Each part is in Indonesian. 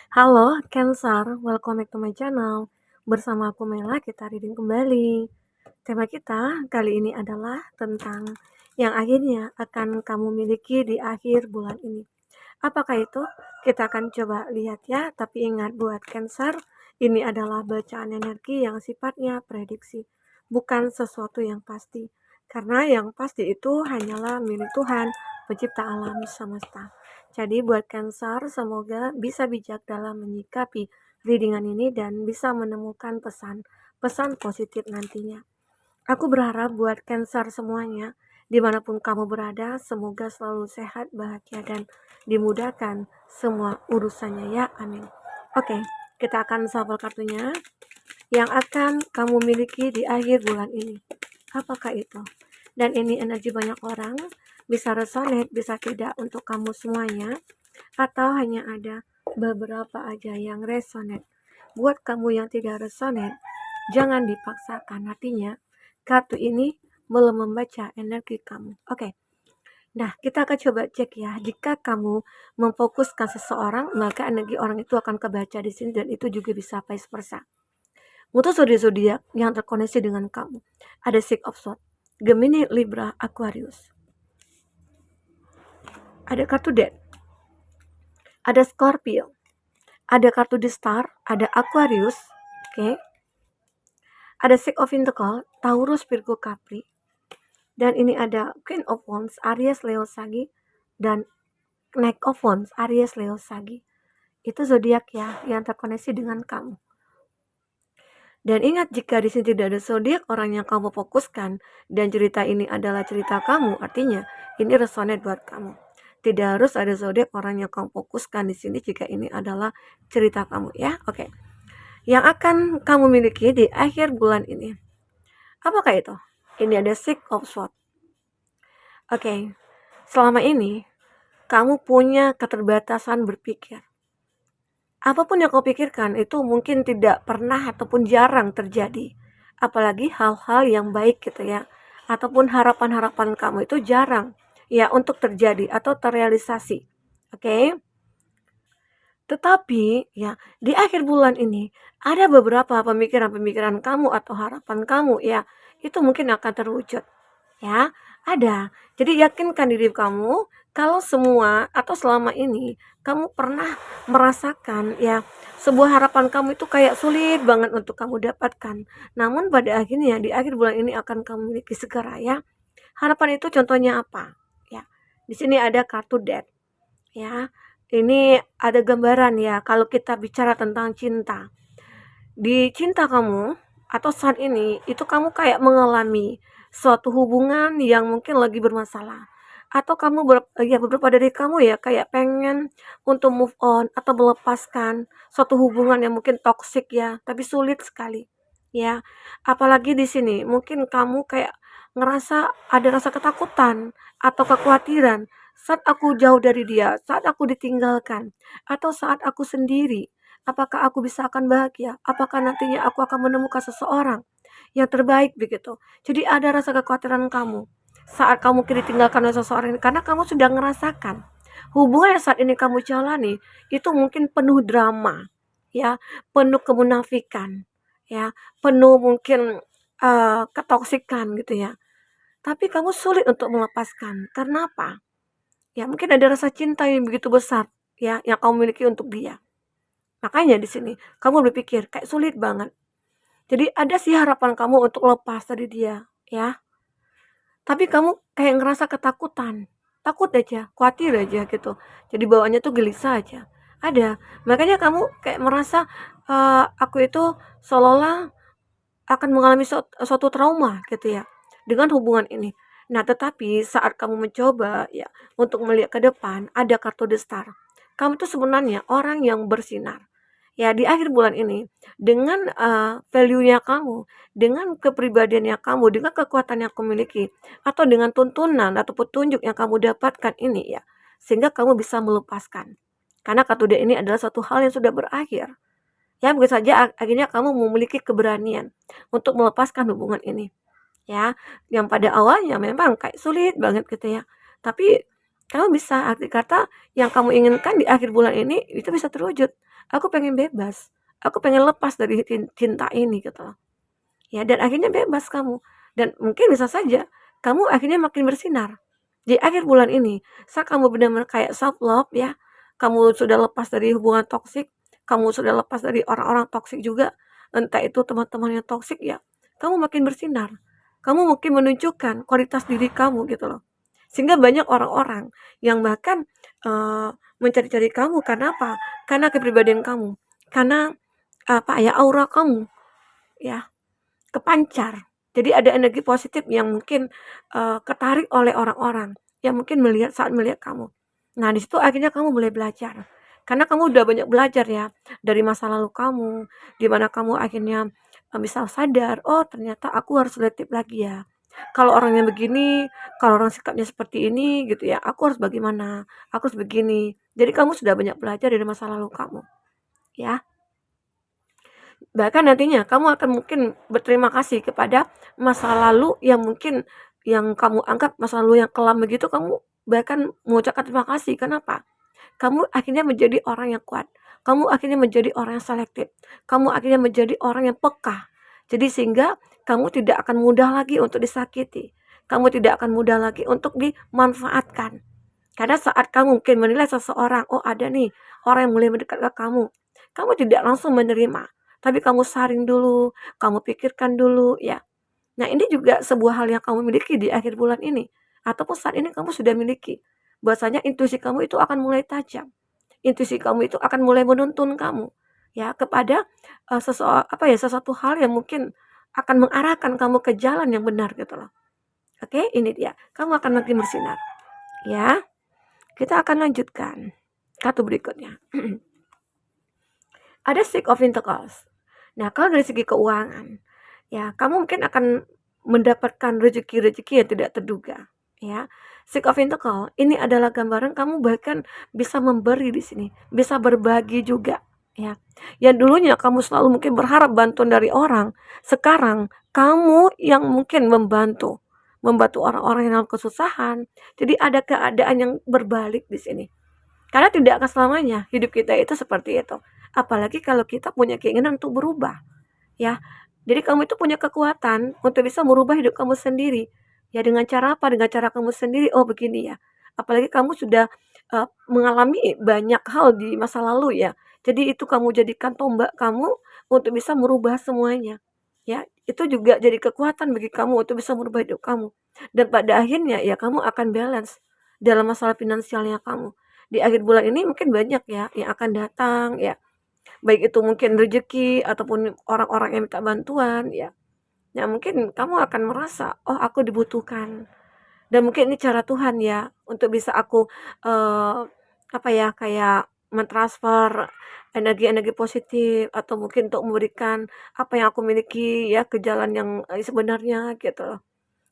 Halo Cancer, welcome back to my channel. Bersama aku Mela, kita reading kembali. Tema kita kali ini adalah tentang yang akhirnya akan kamu miliki di akhir bulan ini. Apakah itu? Kita akan coba lihat ya, tapi ingat buat Cancer, ini adalah bacaan energi yang sifatnya prediksi, bukan sesuatu yang pasti. Karena yang pasti itu hanyalah milik Tuhan, pencipta alam semesta. Jadi buat Cancer, semoga bisa bijak dalam menyikapi readingan ini dan bisa menemukan pesan positif nantinya. Aku berharap buat Cancer semuanya, dimanapun kamu berada, semoga selalu sehat, bahagia, dan dimudahkan semua urusannya ya, amin. Oke, kita akan shuffle kartunya yang akan kamu miliki di akhir bulan ini. Apakah itu? Dan ini energi banyak orang, bisa resonate, bisa tidak untuk kamu semuanya, atau hanya ada beberapa aja yang resonate. Buat kamu yang tidak resonate, jangan dipaksakan. Artinya, kartu ini belum membaca energi kamu. Oke. Nah, kita akan coba cek ya. Jika kamu memfokuskan seseorang, maka energi orang itu akan kebaca di sini dan itu juga bisa vice versa. Untuk zodiak yang terkoneksi dengan kamu, ada Six of Swords, Gemini, Libra, Aquarius. Ada kartu Death, ada Scorpio, ada kartu The Star, ada Aquarius, oke. Ada Six of Pentacles, Taurus, Virgo, Capri. Dan ini ada Queen of Wands, Aries, Leo, Sagi, dan Knight of Wands, Aries, Leo, Sagi. Itu zodiak ya yang terkoneksi dengan kamu. Dan ingat, jika di sini tidak ada zodiak orang yang kamu fokuskan dan cerita ini adalah cerita kamu, artinya ini resonate buat kamu. Tidak harus ada zodiak orang yang kamu fokuskan di sini jika ini adalah cerita kamu ya. Oke. Yang akan kamu miliki di akhir bulan ini. Apakah itu? Ini ada Six of Swords. Oke. Selama ini kamu punya keterbatasan berpikir. Apapun yang kau pikirkan itu mungkin tidak pernah ataupun jarang terjadi. Apalagi hal-hal yang baik gitu ya. Ataupun harapan-harapan kamu itu jarang ya untuk terjadi atau terrealisasi. Oke. Tetapi ya di akhir bulan ini ada beberapa pemikiran-pemikiran kamu atau harapan kamu ya itu mungkin akan terwujud. Ya, ada. Jadi yakinkan diri kamu kalau semua atau selama ini kamu pernah merasakan ya sebuah harapan kamu itu kayak sulit banget untuk kamu dapatkan. Namun pada akhirnya di akhir bulan ini akan kamu miliki segera ya. Harapan itu contohnya apa? Ya. Di sini ada kartu Death. Ya. Ini ada gambaran ya kalau kita bicara tentang cinta. Di cinta kamu atau saat ini itu kamu kayak mengalami suatu hubungan yang mungkin lagi bermasalah atau kamu ya beberapa dari kamu ya kayak pengen untuk move on atau melepaskan suatu hubungan yang mungkin toksik ya tapi sulit sekali ya, apalagi di sini mungkin kamu kayak ngerasa ada rasa ketakutan atau kekhawatiran saat aku jauh dari dia, saat aku ditinggalkan, atau saat aku sendiri. Apakah aku bisa akan bahagia? Apakah nantinya aku akan menemukan seseorang yang terbaik begitu? Jadi ada rasa kekhawatiran kamu saat kamu ditinggalkan oleh seseorang ini karena kamu sudah ngerasakan hubungan yang saat ini kamu jalani itu mungkin penuh drama, ya, penuh kemunafikan, ya, penuh mungkin ketoksikan gitu ya. Tapi kamu sulit untuk melepaskan. Karena apa? Ya, mungkin ada rasa cinta yang begitu besar ya yang kamu miliki untuk dia. Makanya di sini kamu berpikir kayak sulit banget. Jadi ada sih harapan kamu untuk lepas dari dia, ya. Tapi kamu kayak ngerasa ketakutan, takut aja, khawatir aja gitu. Jadi bawaannya tuh gelisah aja. Ada. Makanya kamu kayak merasa aku itu seolah-olah akan mengalami suatu trauma gitu ya dengan hubungan ini. Nah, tetapi saat kamu mencoba ya untuk melihat ke depan, ada kartu The Star. Kamu tuh sebenarnya orang yang bersinar. Ya, di akhir bulan ini dengan value-nya kamu, dengan kepribadiannya kamu, dengan kekuatan yang kamu miliki atau dengan tuntunan atau petunjuk yang kamu dapatkan ini ya, sehingga kamu bisa melepaskan. Karena kartu D ini adalah satu hal yang sudah berakhir. Ya, mungkin saja akhirnya kamu memiliki keberanian untuk melepaskan hubungan ini. Ya, yang pada awalnya memang kayak sulit banget gitu ya. Tapi Kamu bisa, arti kata yang kamu inginkan di akhir bulan ini itu bisa terwujud. Aku pengen bebas, aku pengen lepas dari cinta ini gitu loh. Ya, dan akhirnya bebas kamu. Dan mungkin bisa saja kamu akhirnya makin bersinar. Di akhir bulan ini, saat kamu benar-benar kayak self love ya, kamu sudah lepas dari hubungan toksik, kamu sudah lepas dari orang-orang toksik juga, entah itu teman-teman yang toksik ya, kamu makin bersinar. Kamu mungkin menunjukkan kualitas diri kamu gitu loh. Sehingga banyak orang-orang yang bahkan mencari-cari kamu karena apa? Karena kepribadian kamu, karena apa ya, aura kamu ya kepancar. Jadi ada energi positif yang mungkin, ketarik oleh orang-orang, yang mungkin saat melihat kamu. Nah, di situ akhirnya kamu mulai belajar. Karena kamu udah banyak belajar ya, dari masa lalu kamu, di mana kamu akhirnya, bisa sadar, "Oh, ternyata aku harus selektif lagi ya. Kalau orangnya begini, kalau orang sikapnya seperti ini gitu ya, aku harus bagaimana, aku harus begini." Jadi kamu sudah banyak belajar dari masa lalu kamu, ya. Bahkan nantinya kamu akan mungkin berterima kasih kepada masa lalu yang mungkin yang kamu anggap masa lalu yang kelam begitu, kamu bahkan mengucapkan terima kasih. Kenapa? Kamu akhirnya menjadi orang yang kuat. Kamu akhirnya menjadi orang yang selektif. Kamu akhirnya menjadi orang yang peka. Jadi sehingga kamu tidak akan mudah lagi untuk disakiti. Kamu tidak akan mudah lagi untuk dimanfaatkan. Karena saat kamu mungkin menilai seseorang, oh ada nih orang yang mulai mendekat ke kamu tidak langsung menerima, tapi kamu saring dulu, kamu pikirkan dulu ya. Nah ini juga sebuah hal yang kamu miliki di akhir bulan ini, ataupun saat ini kamu sudah miliki. Bahwasanya intuisi kamu itu akan mulai tajam, intuisi kamu itu akan mulai menuntun kamu ya kepada sesuatu hal yang mungkin akan mengarahkan kamu ke jalan yang benar gitu loh. Oke, ini dia. Kamu akan makin bersinar. Ya, kita akan lanjutkan kartu berikutnya. Ada Six of Pentacles. Nah, kalau dari segi keuangan, ya kamu mungkin akan mendapatkan rezeki-rezeki yang tidak terduga, ya. Six of Pentacles ini adalah gambaran kamu bahkan bisa memberi di sini, bisa berbagi juga, ya. Yang dulunya kamu selalu mungkin berharap bantuan dari orang, sekarang kamu yang mungkin membantu orang-orang yang dalam kesusahan. Jadi ada keadaan yang berbalik di sini. Karena tidak akan selamanya hidup kita itu seperti itu. Apalagi kalau kita punya keinginan untuk berubah, ya. Jadi kamu itu punya kekuatan untuk bisa merubah hidup kamu sendiri. Ya dengan cara apa? Dengan cara kamu sendiri. Oh begini ya. Apalagi kamu sudah mengalami banyak hal di masa lalu ya. Jadi itu kamu jadikan tombak kamu untuk bisa merubah semuanya. Ya, itu juga jadi kekuatan bagi kamu untuk bisa merubah hidup kamu. Dan pada akhirnya ya kamu akan balance dalam masalah finansialnya kamu. Di akhir bulan ini mungkin banyak ya yang akan datang ya, baik itu mungkin rezeki ataupun orang-orang yang minta bantuan ya. Ya mungkin kamu akan merasa, "Oh aku dibutuhkan." Dan mungkin ini cara Tuhan ya untuk bisa aku, apa ya, kayak mentransfer energi-energi positif atau mungkin untuk memberikan apa yang aku miliki ya ke jalan yang, sebenarnya gitu loh.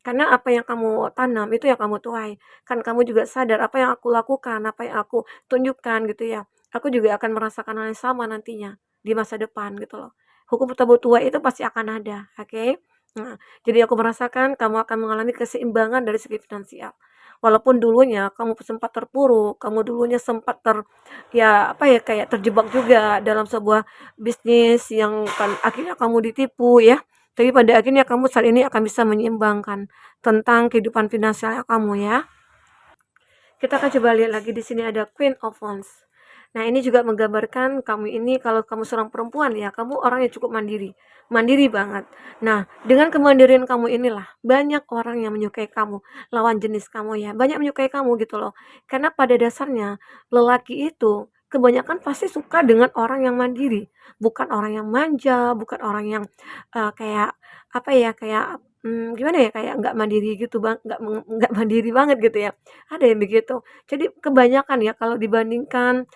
Karena apa yang kamu tanam itu yang kamu tuai. Kan kamu juga sadar apa yang aku lakukan, apa yang aku tunjukkan gitu ya, aku juga akan merasakan hal yang sama nantinya di masa depan gitu loh. Hukum bertambah tua itu pasti akan ada, oke? Nah, jadi aku merasakan kamu akan mengalami keseimbangan dari segi finansial. Walaupun dulunya kamu sempat terpuruk, kamu dulunya sempat ya apa ya, kayak terjebak juga dalam sebuah bisnis yang kan akhirnya kamu ditipu ya. Tapi pada akhirnya kamu saat ini akan bisa menyeimbangkan tentang kehidupan finansial kamu ya. Kita akan coba lihat lagi di sini ada Queen of Wands. Nah, ini juga menggambarkan kamu ini kalau kamu seorang perempuan ya, kamu orang yang cukup mandiri. Mandiri banget. Nah, dengan kemandirian kamu inilah banyak orang yang menyukai kamu, lawan jenis kamu ya. Banyak menyukai kamu gitu loh. Karena pada dasarnya lelaki itu kebanyakan pasti suka dengan orang yang mandiri, bukan orang yang manja, bukan orang yang kayak apa ya, kayak gimana ya, kayak nggak mandiri gitu bang, nggak mandiri banget gitu ya. Ada yang begitu. Jadi kebanyakan ya kalau dibandingkan,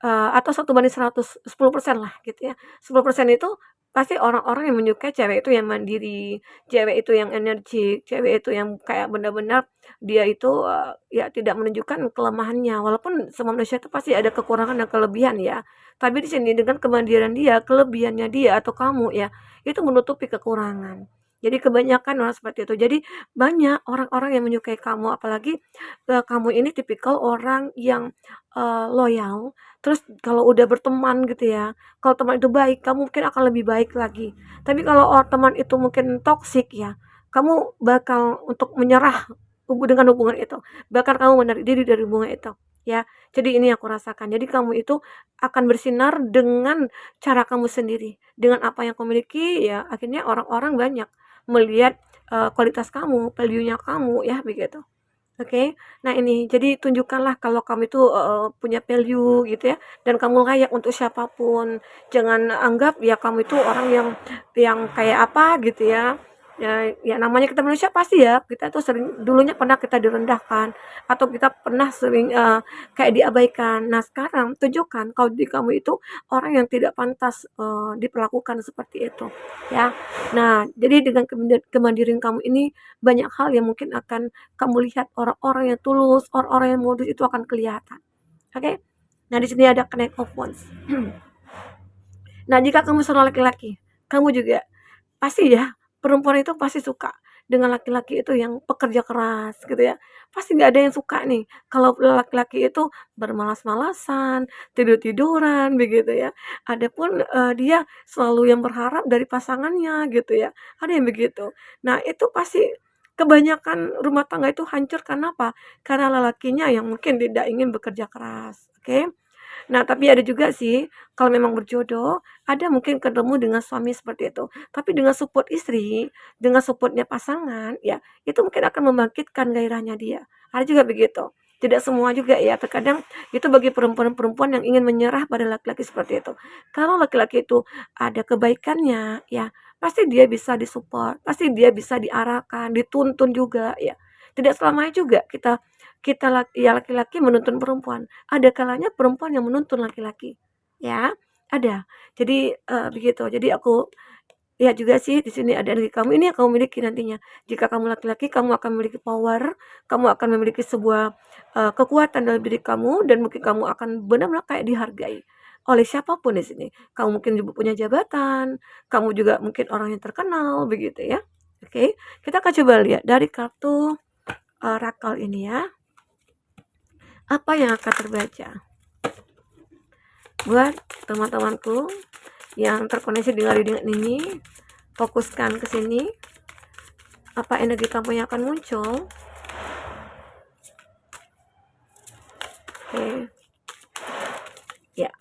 atau 1 banding 100, 10% lah gitu ya. 10% itu pasti orang-orang yang menyukai cewek itu yang mandiri, cewek itu yang energik, cewek itu yang kayak benar-benar dia itu, ya tidak menunjukkan kelemahannya. Walaupun semua manusia itu pasti ada kekurangan dan kelebihan ya. Tapi di sini dengan kemandirian dia, kelebihannya dia atau kamu ya, itu menutupi kekurangan. Jadi kebanyakan orang seperti itu. Jadi banyak orang-orang yang menyukai kamu, apalagi, kamu ini tipikal orang yang, loyal, terus kalau udah berteman gitu ya, kalau teman itu baik, kamu mungkin akan lebih baik lagi. Tapi kalau teman itu mungkin toksik ya, kamu bakal untuk menyerah dengan hubungan itu, bahkan kamu menarik diri dari hubungan itu, ya. Jadi ini aku rasakan. Jadi kamu itu akan bersinar dengan cara kamu sendiri, dengan apa yang kamu miliki, ya akhirnya orang-orang banyak melihat, kualitas kamu, value-nya kamu, ya begitu. Oke. Nah ini, jadi tunjukkanlah kalau kamu itu, punya value gitu ya, dan kamu layak untuk siapapun. Jangan anggap ya kamu itu orang yang kayak apa gitu ya. Ya namanya kita manusia pasti ya, kita tuh sering dulunya pernah kita direndahkan, atau kita pernah sering, kayak diabaikan. Nah sekarang tunjukkan kalau diri kamu itu orang yang tidak pantas, diperlakukan seperti itu, ya. Nah, jadi dengan kemandirian kamu ini, banyak hal yang mungkin akan kamu lihat orang-orang yang tulus, orang-orang yang modus itu akan kelihatan. Oke? Nah, di sini ada Knight of Wands. Nah, jika kamu seorang laki-laki, kamu juga pasti ya, perempuan itu pasti suka dengan laki-laki itu yang pekerja keras gitu ya. Pasti nggak ada yang suka nih kalau laki-laki itu bermalas-malasan, tidur-tiduran begitu ya. Adapun, dia selalu yang berharap dari pasangannya gitu ya, ada yang begitu. Nah, itu pasti kebanyakan rumah tangga itu hancur karena apa? Karena lelakinya yang mungkin tidak ingin bekerja keras, oke? Nah, tapi ada juga sih, kalau memang berjodoh, ada mungkin ketemu dengan suami seperti itu. Tapi dengan support istri, dengan supportnya pasangan, ya itu mungkin akan membangkitkan gairahnya dia. Ada juga begitu. Tidak semua juga ya, terkadang itu bagi perempuan-perempuan yang ingin menyerah pada laki-laki seperti itu. Kalau laki-laki itu ada kebaikannya, ya pasti dia bisa disupport, pasti dia bisa diarahkan, dituntun juga, ya. Tidak selamanya juga kita kita ya laki-laki menuntun perempuan. Ada kalanya perempuan yang menuntun laki-laki, ya, ada. Jadi, begitu. Jadi aku lihat juga sih di sini ada energi kamu, ini yang kamu miliki nantinya. Jika kamu laki-laki, kamu akan memiliki power, kamu akan memiliki sebuah, kekuatan dalam diri kamu dan mungkin kamu akan benar-benar kayak dihargai oleh siapapun di sini. Kamu mungkin juga punya jabatan, kamu juga mungkin orang yang terkenal, begitu ya. Oke, kita akan coba lihat dari kartu, Rakal ini ya. Apa yang akan terbaca buat teman-temanku yang terkoneksi dengan reading ini? Fokuskan ke sini, apa energi kamu yang akan muncul. Oke, ya,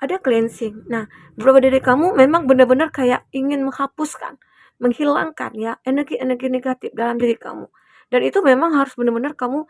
ada cleansing. Nah, beberapa dari kamu memang benar-benar kayak ingin menghapuskan, menghilangkan ya energi-energi negatif dalam diri kamu. Dan itu memang harus benar-benar kamu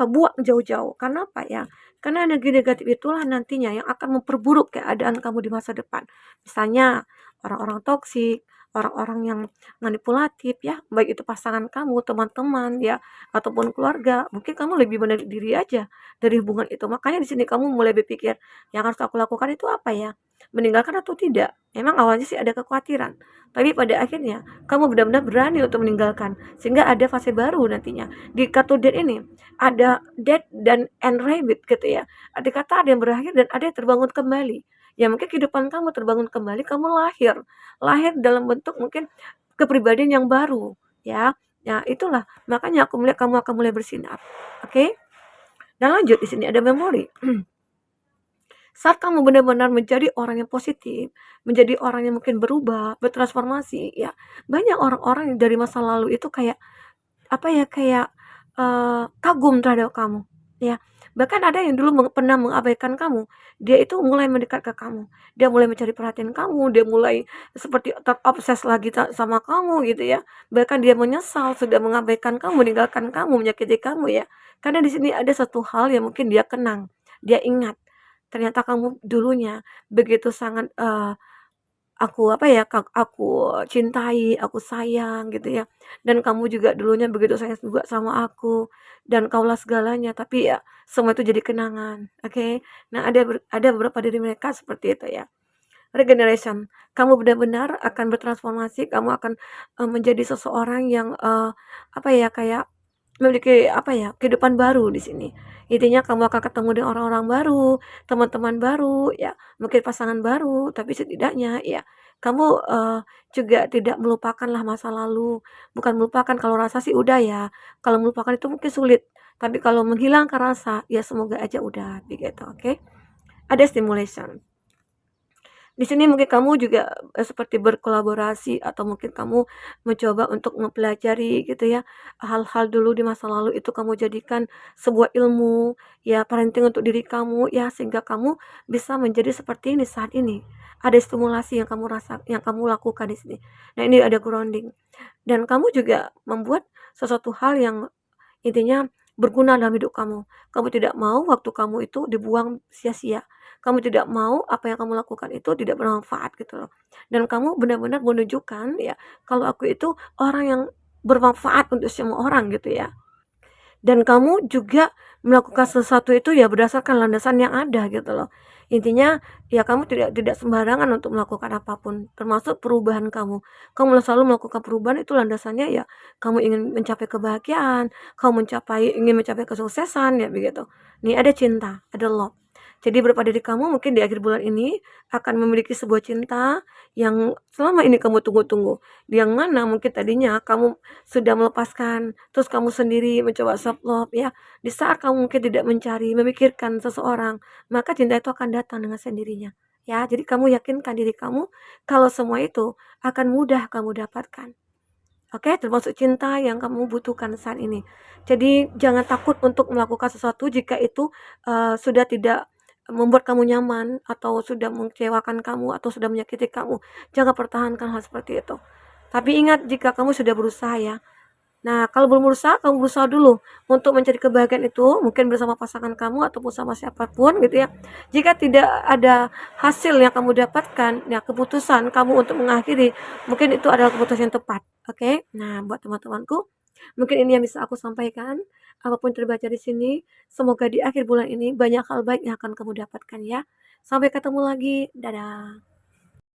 buang jauh-jauh. Karena apa ya? Karena energi negatif itulah nantinya yang akan memperburuk keadaan kamu di masa depan. Misalnya orang-orang toksik, orang-orang yang manipulatif ya, baik itu pasangan kamu, teman-teman ya, ataupun keluarga. Mungkin kamu lebih menarik diri aja dari hubungan itu. Makanya di sini kamu mulai berpikir, yang harus aku lakukan itu apa ya? Meninggalkan atau tidak? Memang awalnya sih ada kekhawatiran, tapi pada akhirnya kamu benar-benar berani untuk meninggalkan, sehingga ada fase baru nantinya. Di kartu death ini ada death dan end rabbit gitu ya. Arti kata ada yang berakhir dan ada yang terbangun kembali. Ya mungkin kehidupan kamu terbangun kembali, kamu lahir. Lahir dalam bentuk mungkin kepribadian yang baru, ya. Ya itulah, makanya aku melihat kamu akan mulai bersinar. Oke? Dan lanjut di sini ada memori. Saat kamu benar-benar menjadi orang yang positif, menjadi orang yang mungkin berubah, bertransformasi, ya banyak orang-orang yang dari masa lalu itu kayak kayak, kagum terhadap kamu, ya. Bahkan ada yang dulu pernah mengabaikan kamu, dia itu mulai mendekat ke kamu, dia mulai mencari perhatian kamu, dia mulai seperti terobses lagi sama kamu gitu ya. Bahkan dia menyesal sudah mengabaikan kamu, meninggalkan kamu, menyakiti kamu ya. Karena di sini ada satu hal yang mungkin dia kenang, dia ingat, ternyata kamu dulunya begitu sangat, aku cintai, aku sayang gitu ya, dan kamu juga dulunya begitu sayang juga sama aku, dan kaulah segalanya, tapi ya semua itu jadi kenangan, oke. Nah ada beberapa dari mereka seperti itu ya. Regeneration, kamu benar-benar akan bertransformasi, kamu akan, menjadi seseorang yang, kayak memiliki kehidupan baru di sini. Intinya kamu akan ketemu dengan orang-orang baru, teman-teman baru, ya mungkin pasangan baru, tapi setidaknya ya kamu, juga tidak melupakalah masa lalu. Bukan melupakan, kalau rasa sih udah ya, kalau melupakan itu mungkin sulit, tapi kalau menghilangkan rasa, ya semoga aja udah, begitu, oke? Ada stimulation. Di sini mungkin kamu juga, seperti berkolaborasi atau mungkin kamu mencoba untuk mempelajari gitu ya, hal-hal dulu di masa lalu itu kamu jadikan sebuah ilmu, ya parenting untuk diri kamu ya, sehingga kamu bisa menjadi seperti ini saat ini. Ada stimulasi yang kamu lakukan di sini. Nah, ini ada grounding dan kamu juga membuat sesuatu hal yang intinya berguna dalam hidup kamu. Kamu tidak mau waktu kamu itu dibuang sia-sia. Kamu tidak mau apa yang kamu lakukan itu tidak bermanfaat gitu loh. Dan kamu benar-benar menunjukkan ya, kalau aku itu orang yang bermanfaat untuk semua orang gitu ya. Dan kamu juga melakukan sesuatu itu ya berdasarkan landasan yang ada gitu loh. Intinya ya kamu tidak sembarangan untuk melakukan apapun, termasuk perubahan kamu. Kamu selalu melakukan perubahan itu landasannya ya kamu ingin mencapai kebahagiaan, kamu ingin mencapai kesuksesan ya begitu. Nih ada cinta, ada love. Jadi beberapa diri kamu mungkin di akhir bulan ini akan memiliki sebuah cinta yang selama ini kamu tunggu-tunggu. Yang mana mungkin tadinya kamu sudah melepaskan, terus kamu sendiri mencoba self love ya. Di saat kamu mungkin tidak mencari, memikirkan seseorang, maka cinta itu akan datang dengan sendirinya. Ya, jadi kamu yakinkan diri kamu kalau semua itu akan mudah kamu dapatkan. Oke, termasuk cinta yang kamu butuhkan saat ini. Jadi jangan takut untuk melakukan sesuatu jika itu sudah tidak membuat kamu nyaman atau sudah mengecewakan kamu atau sudah menyakiti kamu. Jangan pertahankan hal seperti itu. Tapi ingat jika kamu sudah berusaha ya. Nah, kalau belum berusaha, kamu berusaha dulu untuk mencari kebahagiaan itu, mungkin bersama pasangan kamu ataupun sama siapapun gitu ya. Jika tidak ada hasil yang kamu dapatkan, ya keputusan kamu untuk mengakhiri, mungkin itu adalah keputusan yang tepat. Oke? Nah, buat teman-temanku, mungkin ini yang bisa aku sampaikan. Apapun terbaca di sini, semoga di akhir bulan ini banyak hal baik yang akan kamu dapatkan ya. Sampai ketemu lagi. Dadah.